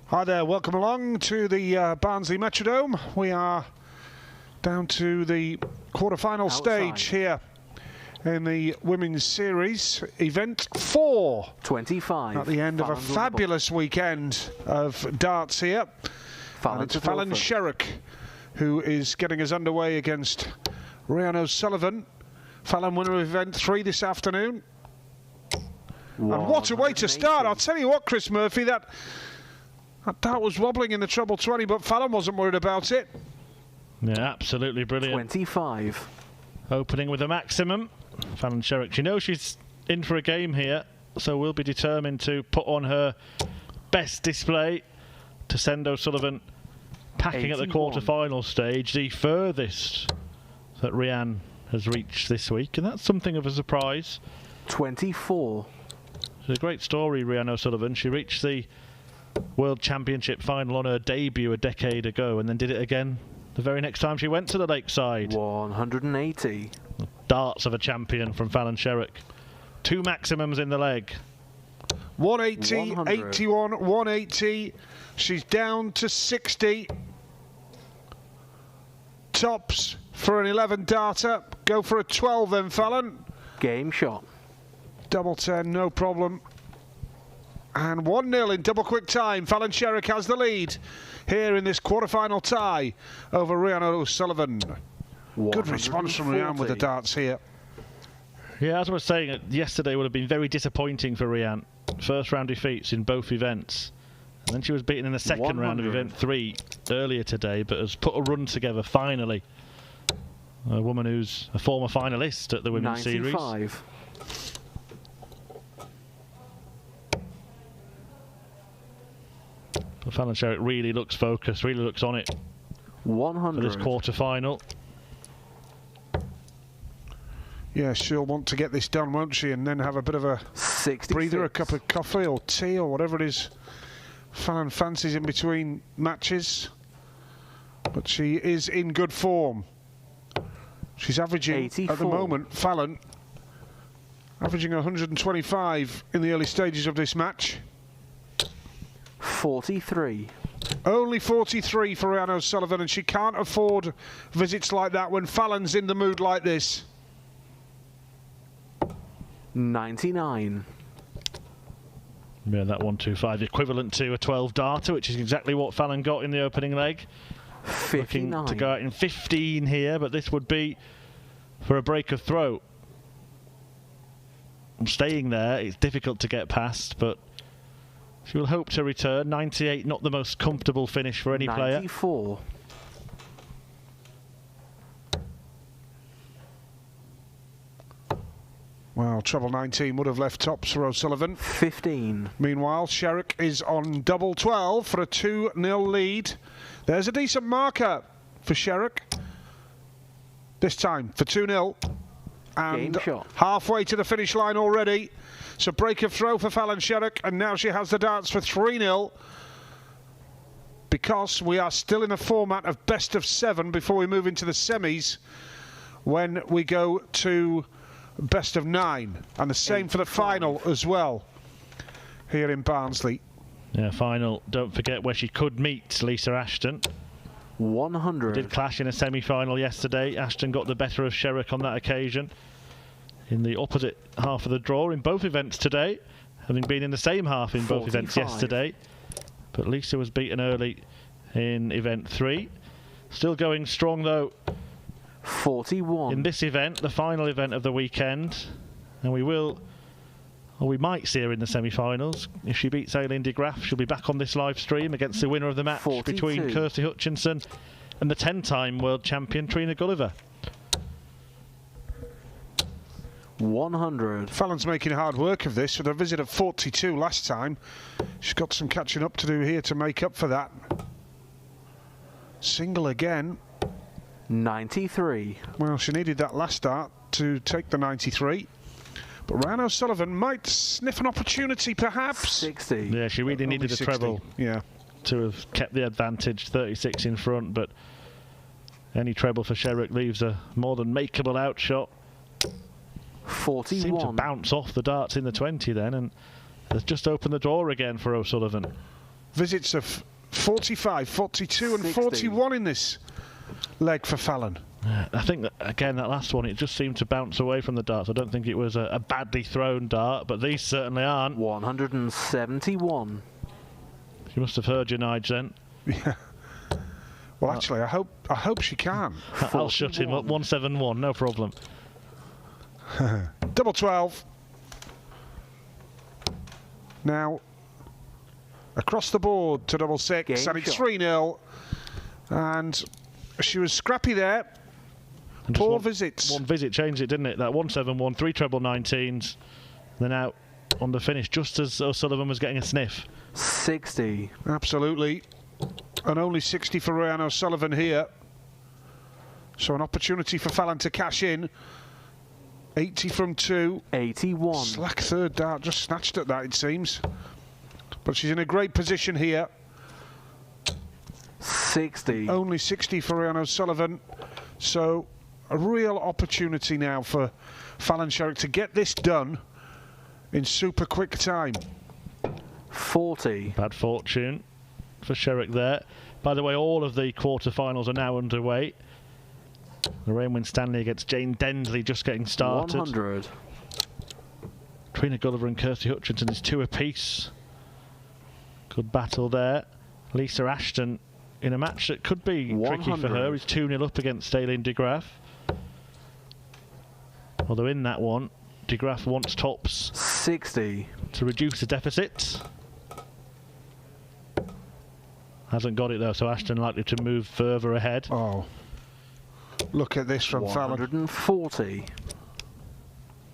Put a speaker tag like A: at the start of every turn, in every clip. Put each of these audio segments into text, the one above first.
A: Hi there, welcome along to the Barnsley Metrodome. We are down to the quarter-final stage here in the Women's Series, event 4.
B: 25.
A: At the end of a fabulous weekend of darts here. And it's Fallon Sherrock who is getting us underway against Rhain O'Sullivan. Fallon winner of event 3 this afternoon. And what a way to start. I'll tell you what, Chris Murphy, that dart was wobbling in the treble 20, but Fallon wasn't worried about it.
C: Yeah, absolutely brilliant.
B: 25.
C: Opening with a maximum. Fallon Sherrock, she knows she's in for a game here, so will be determined to put on her best display to send O'Sullivan packing
B: 81.
C: at the quarter-final stage, the furthest that Rhain has reached this week, and that's something of a surprise.
B: 24.
C: It's a great story, Rhain O'Sullivan. She reached the World Championship final on her debut a decade ago and then did it again the very next time she went to the Lakeside.
B: 180.
C: Darts of a champion from Fallon Sherrock. 2 maximums in the leg.
A: 180,
B: 100.
A: 81, 180. She's down to 60. Tops for an 11 darter. Go for a 12 then, Fallon.
B: Game shot.
A: Double 10, no problem. And 1-0 in double quick time. Fallon Sherrock has the lead here in this quarter-final tie over Rhain O'Sullivan. Good response from Rhain with the darts here.
C: Yeah, as I was saying, yesterday would have been very disappointing for Rhain. First round defeats in both events. And then she was beaten in the second round of event 3 earlier today, but has put a run together finally. A woman who's a former finalist at the Women's
B: 95.
C: Series. But Fallon Sherrock really looks focused, really looks on it
B: 100.
C: for this quarter-final.
A: Yeah, she'll want to get this done, won't she? And then have a bit of a
B: 66.
A: breather, a cup of coffee or tea or whatever it is Fallon fancies in between matches. But she is in good form. She's averaging,
B: 84.
A: at the moment, Fallon, averaging 125 in the early stages of this match.
B: 43.
A: Only 43 for Rhain O'Sullivan, and she can't afford visits like that when Fallon's in the mood like this.
B: 99.
C: Yeah, that 125 equivalent to a 12 darter, which is exactly what Fallon got in the opening leg.
B: 59.
C: Looking to go out in 15 here, but this would be for a break of throat. Staying there, it's difficult to get past, but she will hope to return. 98, not the most comfortable finish for any
B: 94.
C: player.
A: Well, treble 19 would have left tops for O'Sullivan.
B: 15.
A: Meanwhile, Sherrock is on double 12 for a 2-0 lead. There's a decent marker for Sherrock. This time for 2-0. And halfway to the finish line already. So break of throw for Fallon Sherrock, and now she has the darts for 3-0. Because we are still in a format of best of 7 before we move into the semis, when we go to best of 9, and the same for the final as well here in Barnsley.
C: Yeah, final, don't forget where she could meet Lisa Ashton.
B: 100.
C: Did clash in a semi-final yesterday. Ashton got the better of Sherrock on that occasion in the opposite half of the draw in both events today, having been in the same half in
B: 45.
C: both events yesterday. But Lisa was beaten early in event 3. Still going strong though
B: 41.
C: in this event, the final event of the weekend, and we might see her in the semi-finals. If she beats Aileen de Graaf, she'll be back on this live stream against the winner of the match
B: 42.
C: between Kirsty Hutchinson and the 10-time world champion Trina Gulliver.
B: 100.
A: Fallon's making hard work of this with a visit of 42 last time. She's got some catching up to do here to make up for that. Single again.
B: 93.
A: Well, she needed that last start to take the 93. But Rhain O'Sullivan might sniff an opportunity, perhaps.
B: 60.
C: Yeah, she really needed a
A: 60.
C: treble
A: Yeah.
C: to have kept the advantage, 36 in front, but any treble for Sherrock leaves a more than makeable outshot.
B: 41.
C: Seemed to bounce off the darts in the 20 then, and has just opened the door again for O'Sullivan.
A: visits of 45, 42 and
B: 60.
A: 41 in this leg for Fallon.
C: I think that, again, that last one, it just seemed to bounce away from the darts. I don't think it was a badly thrown dart, but these certainly aren't.
B: 171.
C: You must have heard your Nige then.
A: Yeah. Well, actually, I hope she can.
C: I'll shut him up. 171, no problem.
A: Double 12. Now, across the board to double 6,
B: Game
A: and it's
B: shot.
A: 3-0. And she was scrappy there.
C: And just
A: Poor visits.
C: One visit changed it, didn't it? That 171, 3 treble 19s. Then out on the finish, just as O'Sullivan was getting a sniff.
B: 60.
A: Absolutely. And only 60 for Rhain O'Sullivan here. So an opportunity for Fallon to cash in. 80 from 2.
B: 81.
A: Slack third dart, just snatched at that, it seems. But she's in a great position here.
B: 60.
A: Only 60 for Rhain O'Sullivan. So a real opportunity now for Fallon Sherrock to get this done in super quick time.
B: 40.
C: Bad fortune for Sherrock there. By the way, all of the quarter-finals are now underway. Lorraine Winstanley against Jane Densley just getting started.
B: 100.
C: Trina Gulliver and Kirsty Hutchinson is 2 apiece. Good battle there. Lisa Ashton in a match that could be
B: 100.
C: tricky for her is 2-0 up against Aileen de Graaf. Although in that one, de Graaf wants tops
B: 60.
C: to reduce the deficit. Hasn't got it though, so Ashton likely to move further ahead.
A: Oh, look at this from Fallon.
B: 140.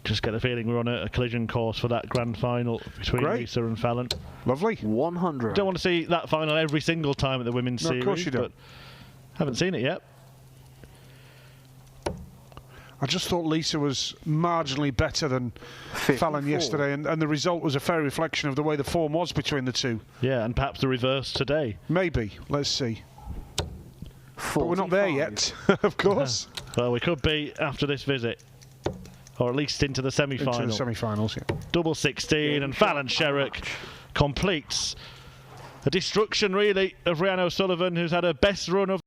C: Just get the feeling we're on a collision course for that grand final between Lisa and Fallon.
A: Lovely.
B: 100.
C: Don't want to see that final every single time at the women's
A: No,
C: series,
A: of course you don't.
C: but haven't seen it yet.
A: I just thought Lisa was marginally better than
B: 54.
A: Fallon yesterday, and the result was a fair reflection of the way the form was between the two.
C: Yeah, and perhaps the reverse today.
A: Maybe. Let's see.
B: 45.
A: But we're not there yet, of course.
C: Well, we could be after this visit. Or at least into the semi-final.
A: Into the semi-finals, yeah.
C: Double 16, and Fallon Sherrock completes a destruction, really, of Rhain O'Sullivan, who's had her best run of